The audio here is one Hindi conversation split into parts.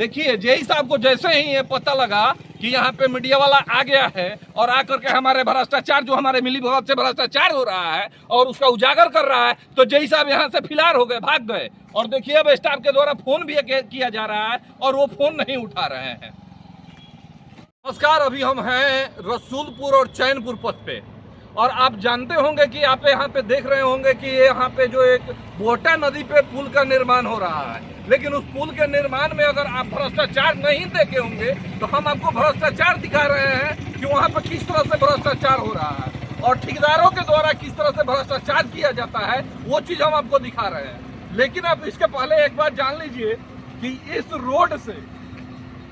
देखिए जेई साहब को जैसे ही ये पता लगा कि यहाँ पे मीडिया वाला आ गया है और आकर के हमारे भ्रष्टाचार जो हमारे मिली भगत से भ्रष्टाचार हो रहा है और उसका उजागर कर रहा है, तो जेई साहब यहाँ से फिरार हो गए, भाग गए। और देखिए अब स्टाफ के द्वारा फोन भी किया जा रहा है और वो फोन नहीं उठा रहे हैं। नमस्कार, अभी हम हैं रसूलपुर और चैनपुर पथ पे और आप जानते होंगे कि आप यहाँ पे देख रहे होंगे कि यहाँ पे जो एक बोटा नदी पे पुल का निर्माण हो रहा है, लेकिन उस पुल के निर्माण में अगर आप भ्रष्टाचार नहीं देखे होंगे तो हम आपको भ्रष्टाचार दिखा रहे हैं कि वहाँ पे किस तरह से भ्रष्टाचार हो रहा है और ठेकेदारों के द्वारा किस तरह से भ्रष्टाचार किया जाता है, वो चीज हम आपको दिखा रहे हैं। लेकिन आप इसके पहले एक बात जान लीजिए कि इस रोड से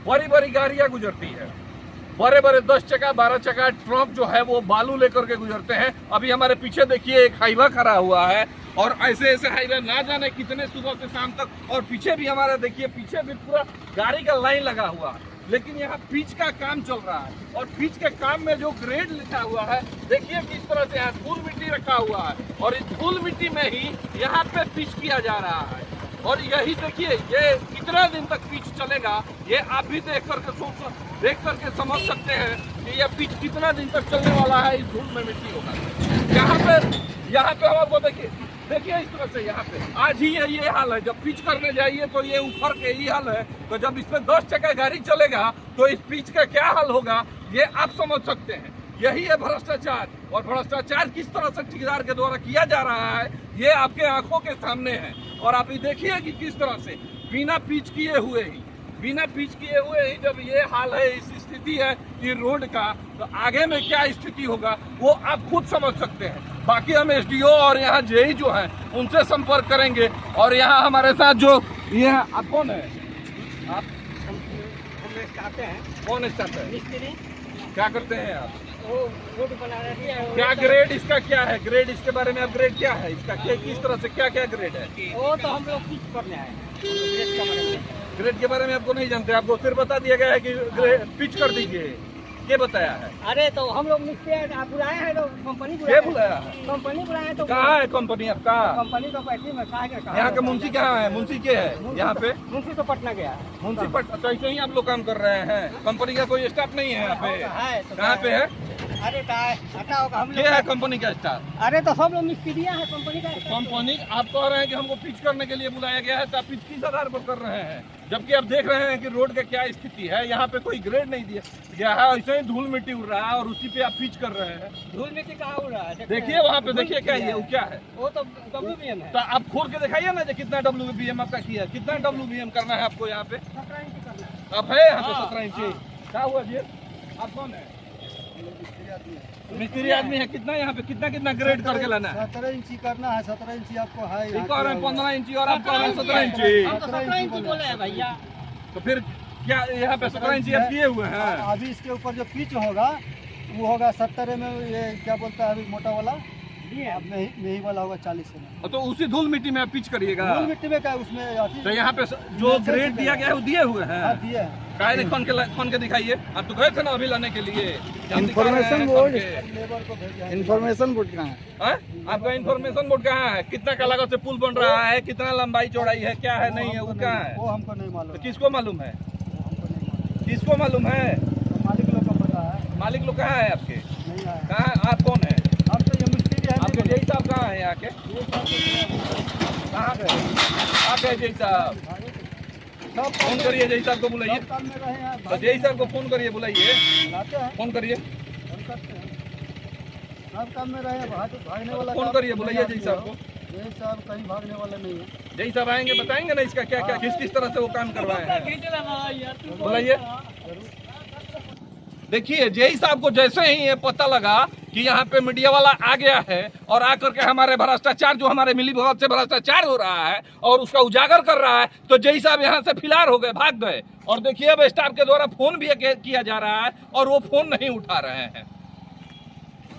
बड़ी बड़ी गाड़ियां गुजरती है, बड़े बड़े 10 चक्का 12 चक्का ट्रक जो है वो बालू लेकर के गुजरते हैं। अभी हमारे पीछे देखिए एक हाईवा खड़ा हुआ है और ऐसे ऐसे हाईवे ना जाने कितने सुबह से शाम तक, और पीछे भी हमारा देखिए पीछे भी पूरा गाड़ी का लाइन लगा हुआ है। लेकिन यहाँ पिच का काम चल रहा है और पिच के काम में जो ग्रेड लिखा हुआ है, देखिए किस तरह से यहाँ धूल मिट्टी रखा हुआ है और इस धूल मिट्टी में ही यहाँ पे पिच किया जा रहा है। और यही देखिए ये कितना दिन तक पिच चलेगा, ये आप भी देख करके समझ सकते हैं कि यह पिच कितना दिन तक चलने वाला है। इस धूल में मिट्टी होगा यहाँ पे हम आपको देखिए इस तरह से यहाँ पे आज ही ये हाल है। जब पिच करने जाइए तो ये ऊपर के ही हाल है, तो जब इसमें 10 चक्का गाड़ी चलेगा तो इस पिच का क्या हाल होगा ये आप समझ सकते हैं। यही है भ्रष्टाचार, और भ्रष्टाचार किस तरह से ठेकेदार के द्वारा किया जा रहा है ये आपके आंखों के सामने है। और आप ये देखिए कि किस तरह से बिना पिच किए हुए ही जब ये हाल है, इस स्थिति है कि रोड का, तो आगे में क्या स्थिति होगा वो आप खुद समझ सकते हैं। बाकी हम एसडीओ और यहाँ जेई जो है उनसे संपर्क करेंगे। और यहाँ हमारे साथ जो ये आप कौन है, आप कौन स्टाफ है, मिस्त्री क्या करते हैं आप? रोड बना रही है। क्या ग्रेड इसका क्या है, ग्रेड इसके बारे में आप ग्रेड क्या है इसका, किस तरह से क्या ग्रेड है? वो तो हम लोग पिच करने आए हैं। ग्रेड के बारे में आपको नहीं जानते, आपको फिर बता दिया गया है कि पिच कर दीजिए, ये बताया है? अरे तो हम लोग मिस्त्री बुलाए हैं, तो कंपनी बुलाया है? कंपनी बुलाए तो कहाँ है कंपनी आपका? कंपनी तो पैसे में यहाँ का मुंशी कहाँ है, मुंशी के है यहाँ पे? मुंशी तो पटना गया है। मुंशी पटना, तो ऐसे ही आप लोग काम कर रहे हैं? कंपनी का कोई स्टाफ नहीं है यहाँ पे? कहाँ पे है? अरे हटा होगा हम क्या है कंपनी का स्टाफ? अरे तो सब लोग मिस्त्रियाँ हैं कंपनी का। कंपनी आप कह रहे हैं कि हमको पिच करने के लिए बुलाया गया है, तो आप पिच किस आधार पर कर रहे हैं, जबकि आप देख रहे हैं कि रोड का क्या स्थिति है। यहाँ पे कोई ग्रेड नहीं दिया गया है, ऐसे ही धूल मिट्टी उड़ रहा है और उसी पे आप पिच कर रहे हैं। धूल मिट्टी कहाँ उड़ रहा है? देखिए वहाँ पे देखिए क्या है, वो क्या है? वो तो WBM है। तो आप खोल के दिखाइए ना कितना WBM आपका किया, कितना WBM करना है आपको यहाँ पे? 17 इंच करना है। अब है यहाँ पे 17 इंची। क्या हुआ जी, आप कौन है? मिस्त्री आदमी है। कितना यहाँ पे कितना ग्रेड करके लाना है? 17 इंची करना है। 17 इंची आपको है, एक कह रहे हैं 15 इंची और आप कह रहे हैं 17 इंची। हम तो 17 इंची बोले हैं भैया। तो फिर क्या यहाँ पे 17 इंची आप किए हुए हैं? अभी इसके ऊपर जो पिच होगा वो होगा 70 में, ये क्या बोलता है अभी मोटा वाला, यही वाला होगा 40 में। तो उसी धूल मिट्टी में आप पिच करिएगा? धूल मिट्टी में क्या उसमें? तो यहाँ पे जो ग्रेड दिया गया है वो दिए हुए हैं? दिए हैं। काहे खोन के दिखाइए, आप तो गए थे ना अभी लाने के लिए। इन्फॉर्मेशन बोर्ड, इन्फॉर्मेशन बोर्ड कहाँ है? आपका इन्फॉर्मेशन बोर्ड कहाँ है? कितना का लागत से पुल बन रहा है, कितना लंबाई चौड़ाई है, क्या है नहीं है, वो कहाँ है? वो हमको नहीं मालूम। तो किसको मालूम है? किसको मालूम है? मालिक लोग को पता है। मालिक लोग कहाँ है आपके? नहीं है। कहाँ है? आप कौन है? हम तो ये मिस्त्री है। आपके जेई साहब कहाँ है यहाँ के? कहाँ गए? आप गए जेई साहब? फोन करिए जेई साहब को, बुलाइए। तो जेई साहब को फोन करिए, बुलाइए, फोन करिए, सब काम में रहे, भागने वाला फोन करिए, बुलाइए जेई साहब को। जेई साहब कहीं भागने वाले नहीं है। जेई साहब आएंगे, बताएंगे ना इसका क्या किस तरह से वो काम करवाए हैं, बुलाइए। देखिए जेई साहब को जैसे ही ये पता लगा कि यहाँ पे मीडिया वाला आ गया है और आकर के हमारे भ्रष्टाचार जो हमारे मिली भगत से भ्रष्टाचार हो रहा है और उसका उजागर कर रहा है, तो जेई साहब यहाँ से फिरार हो गए, भाग गए। और देखिए अब स्टाफ के द्वारा फोन भी किया जा रहा है और वो फोन नहीं उठा रहे हैं।